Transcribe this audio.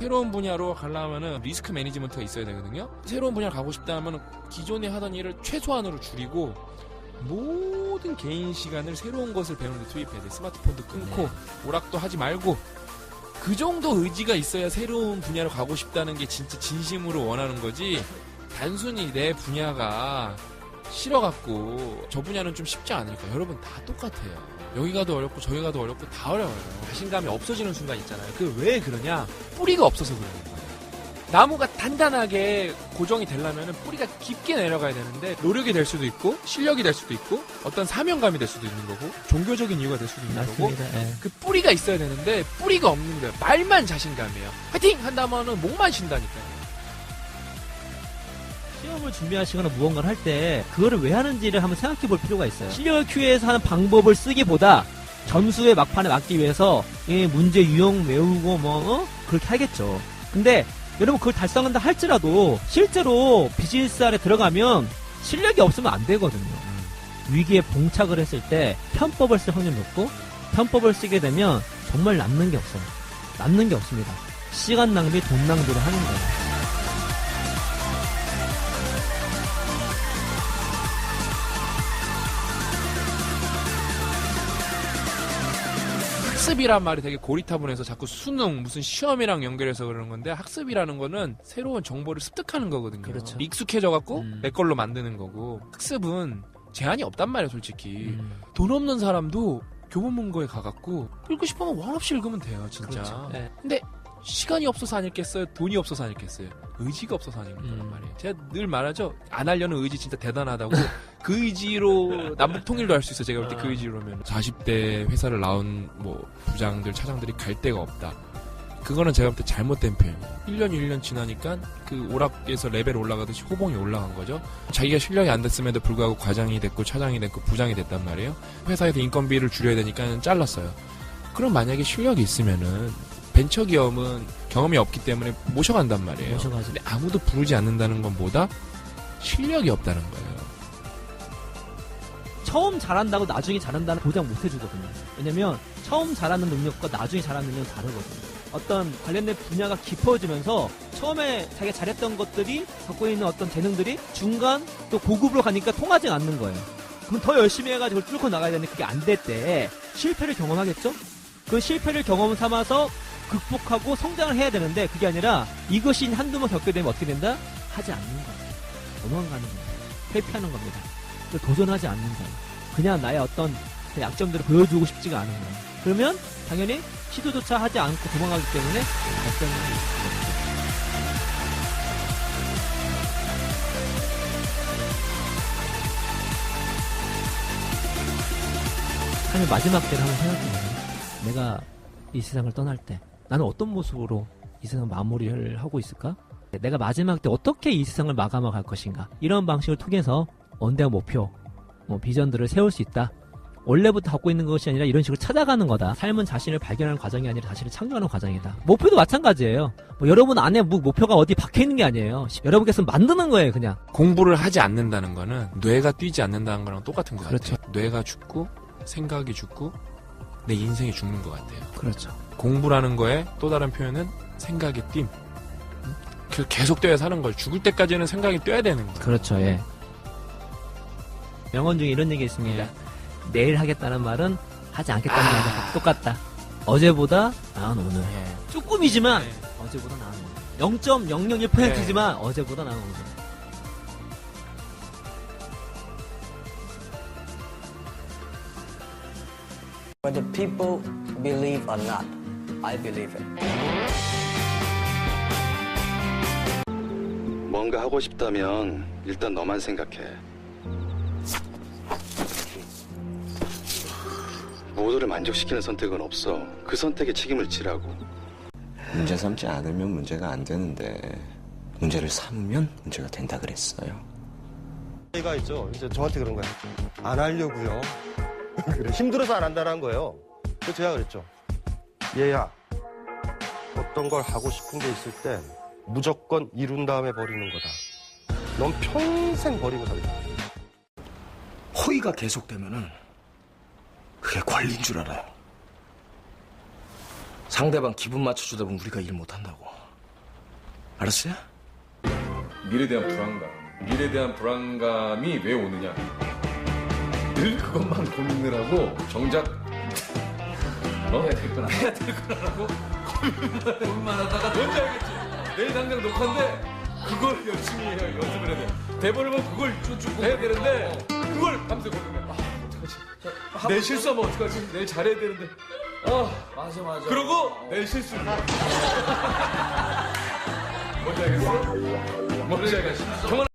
새로운 분야로 가려면은 리스크 매니지먼트가 있어야 되거든요. 새로운 분야를 가고 싶다 하면 기존에 하던 일을 최소한으로 줄이고 모든 개인 시간을 새로운 것을 배우는 데 투입해야 돼. 스마트폰도 끊고 오락도 하지 말고 그 정도 의지가 있어야 새로운 분야로 가고 싶다는 게 진짜 진심으로 원하는 거지. 단순히 내 분야가 싫어갖고 저 분야는 좀 쉽지 않으니까 여러분 다 똑같아요. 여기 가도 어렵고 저기 가도 어렵고 다 어려워요. 자신감이 없어지는 순간 있잖아요. 그 왜 그러냐? 뿌리가 없어서 그러는 거예요. 나무가 단단하게 고정이 되려면 뿌리가 깊게 내려가야 되는데 노력이 될 수도 있고 실력이 될 수도 있고 어떤 사명감이 될 수도 있는 거고 종교적인 이유가 될 수도 있는 맞습니다. 거고 예. 그 뿌리가 있어야 되는데 뿌리가 없는 거예요. 말만 자신감이에요. 화이팅! 한다면은 목만 쉰다니까요. 시험을 준비하시거나 무언가를 할 때 그거를 왜 하는지를 한번 생각해 볼 필요가 있어요. 실력을 키워서 하는 방법을 쓰기보다 점수의 막판에 맞기 위해서 문제 유형 외우고 그렇게 하겠죠. 근데 여러분 그걸 달성한다 할지라도 실제로 비즈니스 안에 들어가면 실력이 없으면 안 되거든요. 위기에 봉착을 했을 때 편법을 쓸 확률이 높고 편법을 쓰게 되면 정말 남는 게 없어요. 남는 게 없습니다. 시간 낭비, 돈 낭비를 하는 거예요. 학습이란 말이 되게 고리타분해서 자꾸 수능 무슨 시험이랑 연결해서 그러는 건데 학습이라는 거는 새로운 정보를 습득하는 거거든요. 그렇죠. 익숙해져 갖고 내 걸로 만드는 거고 학습은 제한이 없단 말이에요 솔직히. 돈 없는 사람도 교보문고에 가갖고 읽고 싶으면 원 없이 읽으면 돼요 진짜. 그렇죠. 네. 근데 시간이 없어서 안 읽겠어요? 돈이 없어서 안 읽겠어요? 의지가 없어서 안 읽는 거란 말이에요. 제가 늘 말하죠. 안 하려는 의지 진짜 대단하다고. 그 의지로 남북 통일도 할 수 있어요. 제가 볼 때 그 의지로면. 40대 회사를 나온 뭐 부장들, 차장들이 갈 데가 없다. 그거는 제가 볼 때 잘못된 표현이에요. 1년, 1년 지나니까 그 오락에서 레벨 올라가듯이 호봉이 올라간 거죠. 자기가 실력이 안 됐음에도 불구하고 과장이 됐고 차장이 됐고 부장이 됐단 말이에요. 회사에서 인건비를 줄여야 되니까 잘랐어요. 그럼 만약에 실력이 있으면은 벤처기업은 경험이 없기 때문에 모셔간단 말이에요. 모셔가죠. 근데 아무도 부르지 않는다는 건 뭐다? 실력이 없다는 거예요. 처음 잘한다고 나중에 잘한다는 보장 못 해주거든요. 왜냐면 처음 잘하는 능력과 나중에 잘하는 능력은 다르거든요. 어떤 관련된 분야가 깊어지면서 처음에 자기가 잘했던 것들이 갖고 있는 어떤 재능들이 중간 또 고급으로 가니까 통하지 않는 거예요. 그럼 더 열심히 해가지고 그걸 뚫고 나가야 되는데 그게 안 될 때 실패를 경험하겠죠? 그 실패를 경험 삼아서 극복하고 성장을 해야 되는데 그게 아니라 이것이 한두 번 겪게 되면 어떻게 된다? 하지 않는 거예요. 도망가는 겁니다. 회피하는 겁니다. 도전하지 않는 거예요. 그냥 나의 어떤 약점들을 보여주고 싶지가 않은 거예요. 그러면 당연히 시도조차 하지 않고 도망가기 때문에 발전을 하게 됩니다. 삶의 마지막 때를 한번 생각해보면 내가 이 세상을 떠날 때 나는 어떤 모습으로 이 세상 마무리를 하고 있을까? 내가 마지막 때 어떻게 이 세상을 마감하고 갈 것인가? 이런 방식을 통해서 언대와 목표, 비전들을 세울 수 있다. 원래부터 갖고 있는 것이 아니라 이런 식으로 찾아가는 거다. 삶은 자신을 발견하는 과정이 아니라 자신을 창조하는 과정이다. 목표도 마찬가지예요. 여러분 안에 목표가 어디 박혀있는 게 아니에요. 여러분께서 만드는 거예요 그냥. 공부를 하지 않는다는 거는 뇌가 뛰지 않는다는 거랑 똑같은 것 그렇죠. 같아요. 뇌가 죽고 생각이 죽고 내 인생이 죽는 것 같아요. 그렇죠. 공부라는 거에 또 다른 표현은 생각의 뛴. 계속 뛰어야 사는 걸. 죽을 때까지는 생각이 뛰어야 되는 거예요. 그렇죠. 예. 명언 중에 이런 얘기 있습니다. 내일 하겠다는 말은 하지 않겠다는 말과 똑같다. 어제보다 나은 오늘. 조금이지만 어제보다 나은 오늘. 0.001%지만 어제보다 나은 오늘. Whether people believe or not, I believe it. 뭔가 하고 싶다면 일단 너만 생각해. 모두를 만족시키는 선택은 없어. 그 선택에 책임을 지라고. 문제 삼지 않으면 문제가 안 되는데 문제를 삼으면 문제가 된다 그랬어요. 얘가 있죠. 이제 저한테 그런 거야. 안 하려고요. 그래, 힘들어서 안 한다는 거예요. 그래서 제가 그랬죠. 얘야, 어떤 걸 하고 싶은 게 있을 때 무조건 이룬 다음에 버리는 거다. 넌 평생 버리고 살자. 허위가 계속되면은 그게 권리인 줄 알아요. 상대방 기분 맞춰주다 보면 우리가 일 못한다고. 알았어요? 미래에 대한 불안감. 미래에 대한 불안감이 왜 오느냐. 늘 그것만 고민을 하고 정작 해야 될 거라고 고민만 하다가 뭔지 알겠지? 내일 당장 녹화인데 그걸 열심히 해요. 연습을 해야 돼. 대본을 보면 그걸 쭉 해야 되는데 그걸 밤새 고민해. 어떡하지? 내일 실수하면 어떡하지? 내일 잘해야 되는데. 맞아. 그러고 내일 실수. 뭔지 알겠어? 뭔지 알겠어? 정말